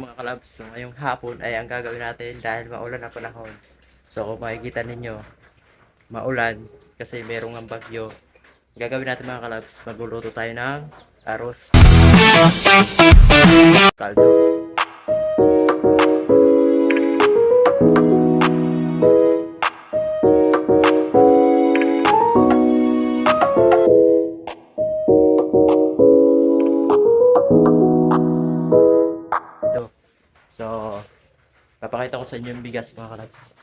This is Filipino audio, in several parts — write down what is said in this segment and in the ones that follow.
Mga kalabs, so ngayong hapon ay ang gagawin natin dahil maulan na panahon. So kung makikita ninyo, maulan kasi merong ang bagyo. Gagawin natin mga kalabs, magluluto tayo ng arroz caldo. So, papakita ko sa inyo yung bigas mga kalabs.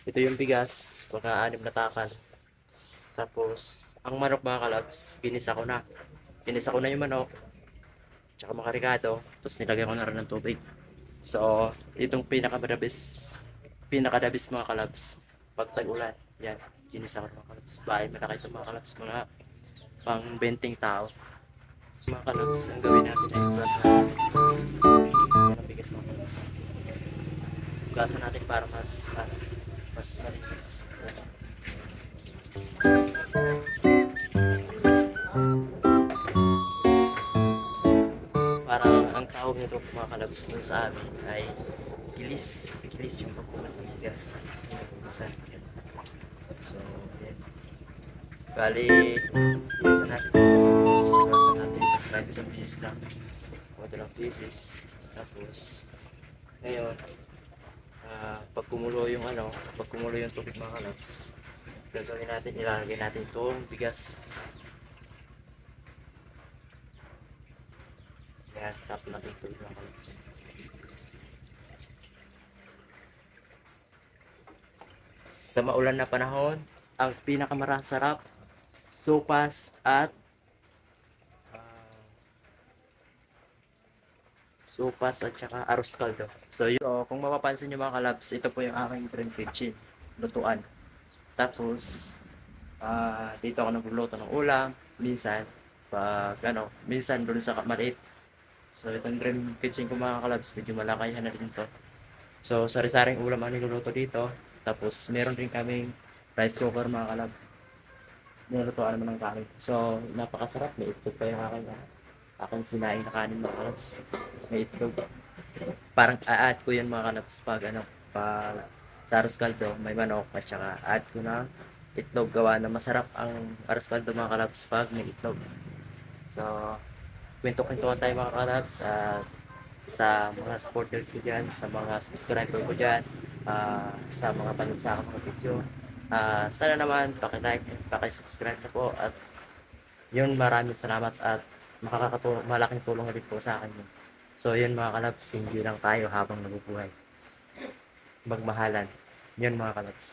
Ito yung bigas, mga 6 na takal. Tapos, ang manok mga kalabs, ginisa ko na. Ginisa ko na yung manok, tsaka makarikado, tapos nilagyan ko na rin ng tubig. So, itong pinakadabis mga kalabs, pag tag-ulan, yan, ginisa ko mga kalabs. Bahay malaki ito mga kalabs, mga pang 20 tao. So, mga kalabs, ang gawin natin ay hugasan natin. Yan ang bigas mga kalabs. Hugasan natin para mas malinis. Parang ang tawag nito mga kalabs dun sa amin ay gilis. Gilis yung pagpunas ng bigas. Minsan. So, yan. Bali, isa natin. Isa natin kahit isang pieces lang. O dalawang pieces. Tapos, ngayon, pag kumulo yung pag kumulo yung tubig mga kalabs, gagawin natin, ilalagay natin itong bigas. Yan, tapos natin ito mga kalabs. Sa maulan na panahon, ang pinakamasarap, sopas at saka arroz caldo. So, yun. So, kung mapapansin nyo mga kalabs, ito po yung aking dream kitchen. Lutuan. Tapos, dito ako nagluluto ng ulam. Minsan, minsan doon sa maliit. So, itong dream kitchen ko mga kalabs, medyo malakayan na rin to. So, sari-saring ulam ang niluluto dito. Tapos, meron rin kaming rice cooker mga kalab. Nilutuan naman ng kanin. So, napakasarap. May itlog pa yung aking sinaing na kanin mga kalabs. May itlog. Parang a-add ko yun mga kalabs pag sa arroz caldo, may manok at saka add ko na itlog gawa na masarap ang arroz caldo mga kalabs pag may itlog. So, kwento-kwentuhan tayo mga kalabs sa mga supporters ko dyan, sa mga subscriber ko dyan, sa mga panood sa aking mga video. Sana naman paki-like and paki-subscribe na po at yun, maraming salamat at malaking tulong rin po sa akin yun. So yun mga kalabs, hindi lang tayo habang nabubuhay. Magmahalan. Yun mga kalabs.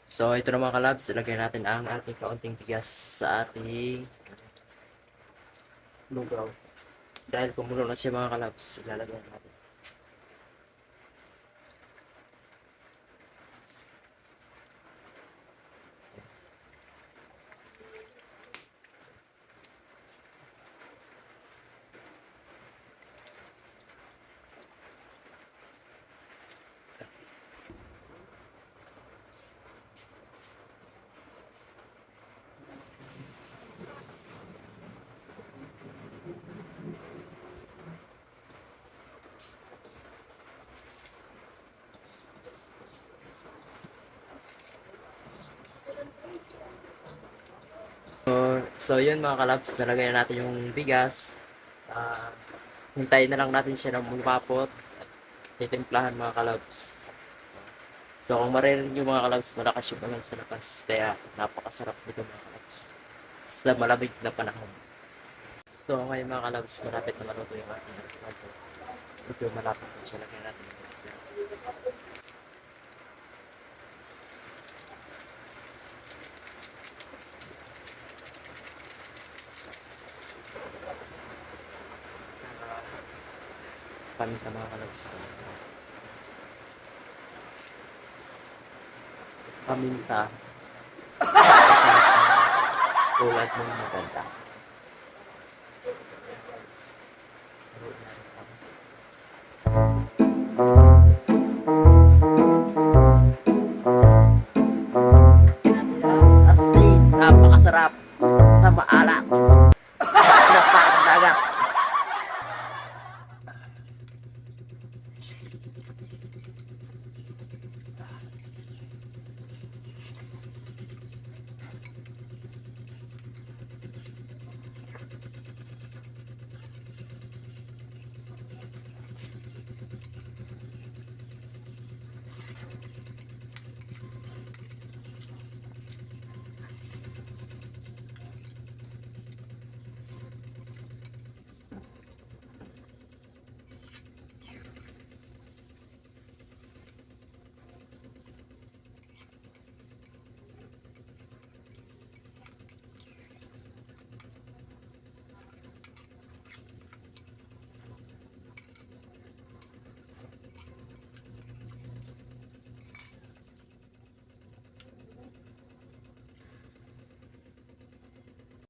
So ito na mga kalabs, ilagay natin ang ating kaunting bigas sa ating lugaw. Dahil kumulo na siya mga kalabs, ilalagay natin. So yun mga kalabs, nalagay na natin yung bigas. Hintayin na lang natin siya ng lumapot at titimplahan mga kalabs. So kung maririnig yung mga kalabs, malakas yung ulan sa labas. Kaya napakasarap nito mga kalabs sa malamig na panahon. So ngayon mga kalabs, malapit na maluto yung ating restaurant. Medyo malapit na siya, lagyan natin yung isa. Paminta mga kalabs. Paminta. Tulad ng maganda.